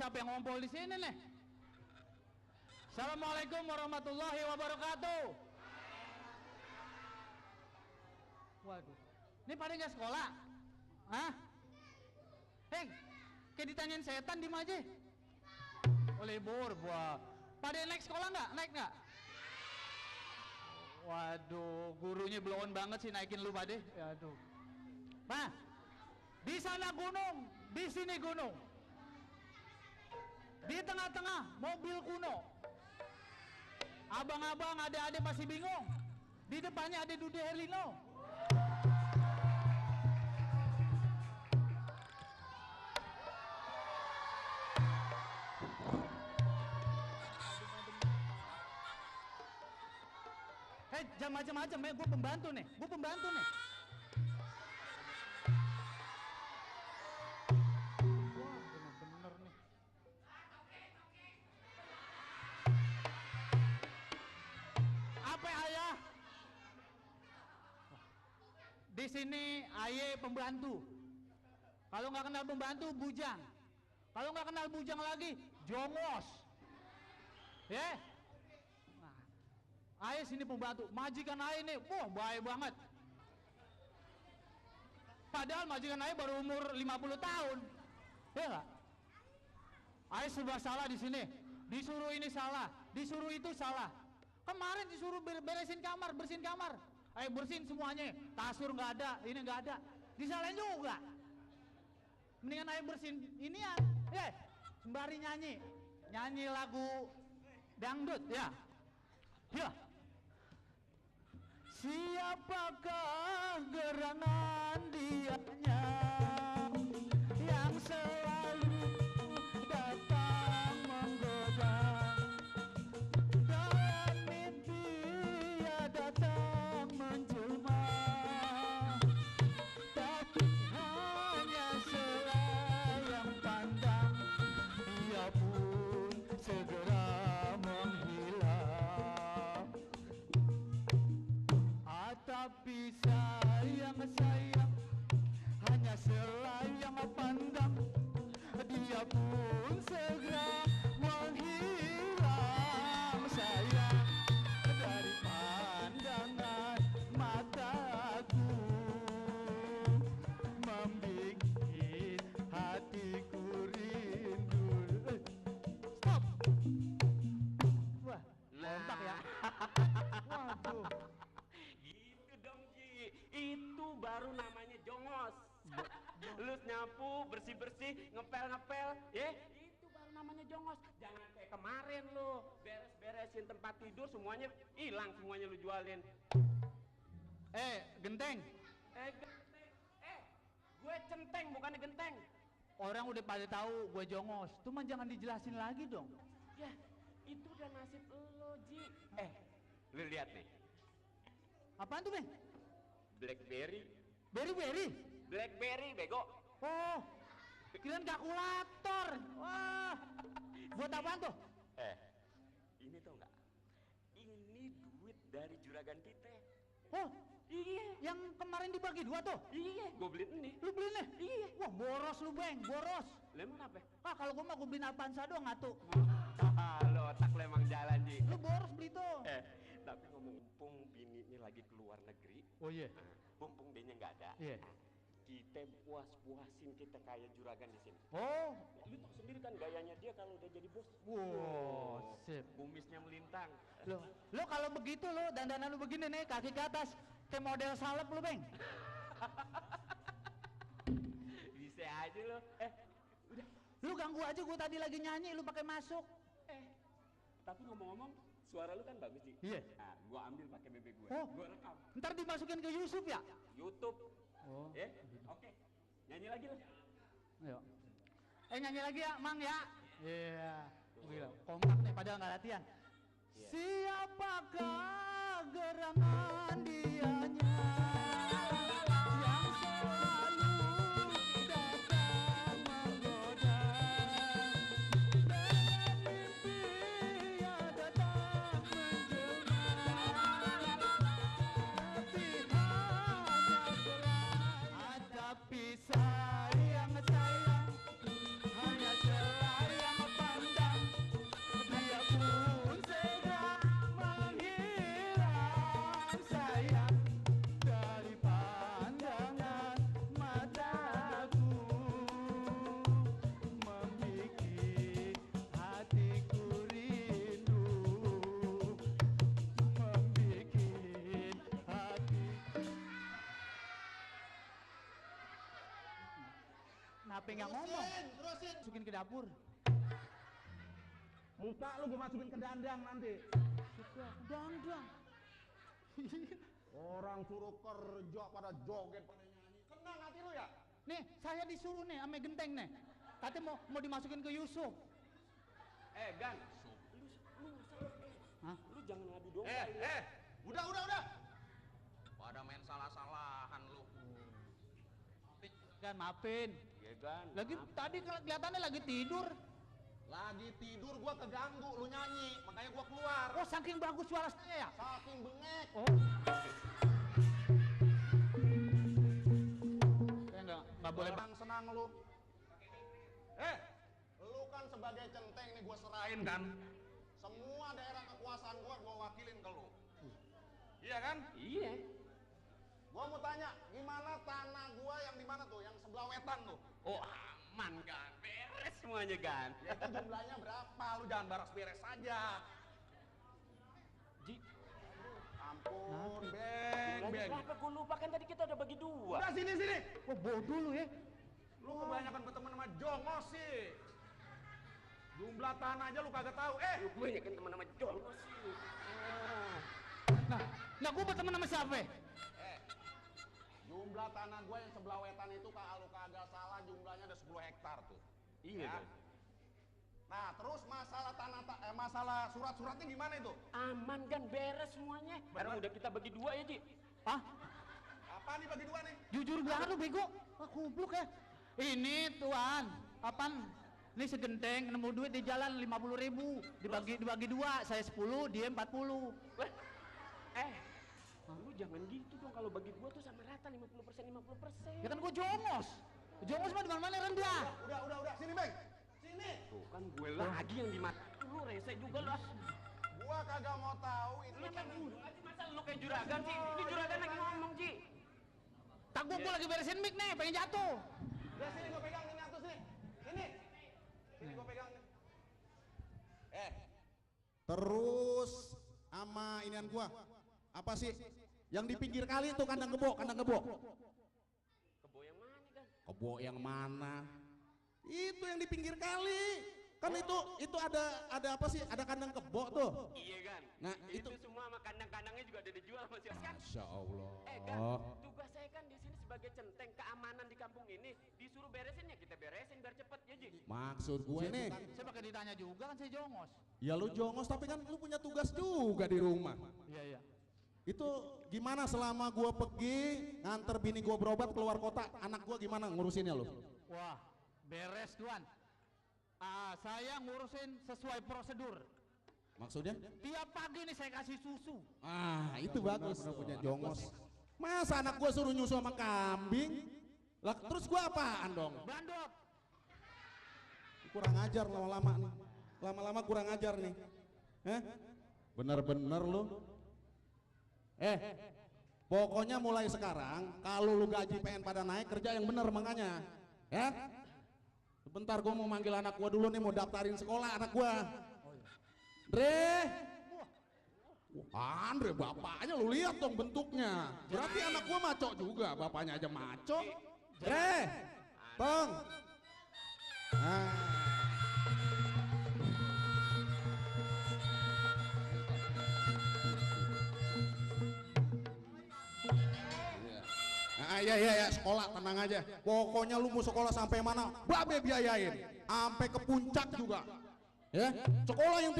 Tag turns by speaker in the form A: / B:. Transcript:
A: siapa yang ngumpul di sini nih? Assalamualaikum warahmatullahi wabarakatuh. Waduh, ini pada nggak sekolah? Hah? Hei, kayak ditanyain setan di aja. Oh libur, buah. Pada naik sekolah nggak? Naik nggak? Waduh, gurunya blown banget sih naikin lu pada. Aduh. Nah, di sana gunung, di sini gunung. Di tengah-tengah mobil kuno. Abang-abang, adik-adik masih bingung. Di depannya ada Dude Herlino. Jangan macam-macam ya, gue pembantu nih. Wah, bener-bener nih. Apa ayah? Di sini ayah pembantu. Kalau nggak kenal pembantu, bujang. Kalau nggak kenal bujang lagi, jongos. Ya? Nah, ayah sini pembantu. Majikan ayah nih, wah baik banget. Padahal majikan ayah baru umur 50 tahun. Ya nggak? Ayah serba salah di sini. Disuruh ini salah, disuruh itu salah. Kemarin disuruh beresin kamar, bersihin kamar. Ayo bersihin semuanya. Kasur nggak ada, ini nggak ada. Disalahin juga. Mendingan ayo bersihin ini ya. Sembari nyanyi lagu dangdut ya. Ya. Siapakah gerangan dianya yang selalu datang menggoda? Dalam mimpi ia datang menjelma, tapi hanya selayang pandang, ia pun segera menghilang. Tapi sayang hanya selayang pandang, dia pun segera menghilang. Sayang dari pandangan mataku, membikin hatiku rindu. Stop. Wah, kontak ya. Waduh.
B: Gitu dong Ji, itu baru namanya jongos. Lu nyapu, bersih-bersih, ngepel-ngepel, ya itu baru namanya jongos. Jangan kayak kemarin lu, beres-beresin tempat tidur semuanya hilang, semuanya lu jualin.
A: Genteng.
B: Gue centeng bukannya genteng.
A: Orang udah pada tahu gue jongos, cuman jangan dijelasin lagi dong.
B: Ya, itu udah nasib lo Ji. Lu lihat nih.
A: Apaan tuh, Bang?
B: Blackberry. Blackberry, bego.
A: Oh, kirain kalkulator. Wah, buat apaan tuh?
B: Ini tau nggak? Ini duit dari juragan kita.
A: Oh,
B: iya.
A: Yang kemarin dibagi 2 tuh?
B: Iya, gue beliin ini.
A: Lu beliin nih?
B: Iya.
A: Wah, boros lu, Bang, boros.
B: Lu emang apa?
A: Kalau gua mah gua beliin Avanza doang atuh.
B: Lo otak lo emang jalan, Ji.
A: Lu boros beli tuh.
B: Tapi mumpung bininya lagi keluar negeri.
A: Oh iya.
B: Mumpung dia nggak ada.
A: Iya.
B: Kita puas-puasin kita kayak juragan di sini.
A: Oh,
B: Lu tau sendiri kan gayanya dia kalau udah jadi bos.
A: wow, sip.
B: Kumisnya melintang.
A: Lu kalau begitu lu dandanan lu begini nih, kaki ke atas kayak model salep lu, Bang.
B: Bisa aja lo. Udah.
A: Lu ganggu aja, gua tadi lagi nyanyi lu pakai masuk.
B: Tapi ngomong-ngomong, suara lu kan bagus, Ji.
A: Iya.
B: Nah, gua ambil pakai BB gue.
A: Oh.
B: Gua rekam.
A: Ntar dimasukin ke YouTube ya?
B: YouTube.
A: Oh.
B: Oke. Nyanyi lagi lo.
A: Ayo. Nyanyi lagi ya, Mang ya. Iya. Gila, kompak nih padahal nggak latihan. Siapakah gerangan dianya yang selalu datang menggoda? Dalam mimpi ia datang menjelma, tapi hanya selayang. Tapi sayang hanya selayang Siapa yang nggak ngomong?
C: Terusin.
A: Masukin ke dapur.
C: Muka lu gue masukin ke dandang nanti.
A: Dandang.
C: Orang suruh kerja pada joget pada nyanyi. Kenal hati lu ya?
A: Nih, saya disuruh nih ame genteng nih. Katanya mau dimasukin ke Yusuf.
B: Gan,
A: Hah?
B: lu jangan ngadu domba.
C: Udah. Pada main salah-salahan lu.
A: Kan maafin.
B: Iya Gan.
A: Lagi tadi kelihatannya lagi tidur.
C: Lagi tidur gua keganggu lu nyanyi, makanya gua keluar.
A: Oh, saking bagus suara saya ya?
C: Saking bengek.
A: Oh. Saya nggak boleh.
C: Senang lu. Lu kan sebagai centeng nih gua serahin kan. Semua daerah kekuasaan gua wakilin ke lu. Iya kan?
B: Iya.
C: Gua mau tanya, gimana tanah gua yang di mana tuh? Yang sebelah wetan tuh.
B: Oh aman Gan, beres semuanya Gan.
C: Ya itu jumlahnya berapa? Lu jangan baras beres saja.
B: Ji,
C: Ampun,
B: jumlahnya
C: beng.
B: berapa? Gue lupa kan tadi kita udah bagi dua.
C: Udah sini.
A: Oh, bodoh lu ya.
C: Lu kebanyakan berteman sama jongos sih. Jumlah tanah aja lu kagak tahu.
B: Lu gue ya kan teman sama Jongos sih.
A: Nah, gue berteman sama siapa?
C: Jumlah tanah gue yang sebelah wetan itu kalau kagak salah jumlahnya ada 10 hektar tuh.
B: Iya
C: Ya.
B: Gan.
C: Nah, terus masalah surat-suratnya gimana itu?
B: Aman Gan, beres semuanya. Sekarang udah kita bagi dua ya Ji.
A: Hah?
C: Apa nih bagi dua nih?
A: Jujur banget lu bego. Ah, goblok ya. Ini tuan, apaan? Ini segenteng nemu duit di jalan 50.000. Dibagi dua, saya 10, dia 40.
B: Wah, lu jangan gitu dong, kalau bagi gua tuh sama rata 50%.
A: Ya kan gua jongos. Jongos mah di mana-mana rendah.
C: Udah. Sini, Bang. Sini.
B: Tuh kan gue lagi yang dimata. Lu rese juga lu.
C: Gua kagak mau tahu itu
B: Lu
C: kan.
B: dulu aja, masa lu kayak juragan sih? Ini juragan lagi ngomong Ji.
A: Tak gua lagi beresin mic nih, pengen jatuh.
C: Udah sini gua pegang ini atus nih. Sini gua pegang nih. Terus sama inian gua. Apa sih? Yang di pinggir kali itu kandang kebo.
B: Kebo yang mana Gan?
C: Kebo yang mana? Itu yang di pinggir kali. Kan itu ada apa sih? Ada kandang kebo tuh.
B: Iya Gan.
C: Nah,
B: itu
C: itu
B: semua sama kandang-kandangnya juga ada dijual Mas Yos kan?
C: Masya Allah.
B: Gan, tugas saya kan di sini sebagai centeng keamanan di kampung ini, disuruh beresin ya kita beresin biar cepet ya Ji.
C: Maksud gue nih,
A: Saya pakai ditanya juga kan saya jongos.
C: ya lu jongos tapi kan lu punya tugas juga di rumah.
A: Iya.
C: Itu gimana selama gua pergi nganter bini gua berobat keluar kota, anak gua gimana ngurusinnya lu?
A: Wah, beres tuan. Saya ngurusin sesuai prosedur.
C: Maksudnya?
A: Tiap pagi nih saya kasih susu.
C: Itu bagus punya jongos. Masa anak gua suruh nyusu sama kambing? Lah terus gua apaan dong?
A: Bandot.
C: Kurang ajar lama-lama nih. Lama-lama kurang ajar nih. Bener-bener lu. Pokoknya mulai sekarang kalau lu gaji PN pada naik kerja yang bener makanya. Ya? Sebentar gua mau manggil anak gua dulu nih, mau daftarin sekolah anak gua. Andre. Wah, Andre bapaknya lu lihat dong bentuknya. Berarti anak gua maco juga, bapaknya aja maco. Andre. Bang. Ya, sekolah tenang aja. Pokoknya lu mau sekolah sampai mana, babe biayain. Sampai ke puncak juga. Ya, sekolah yang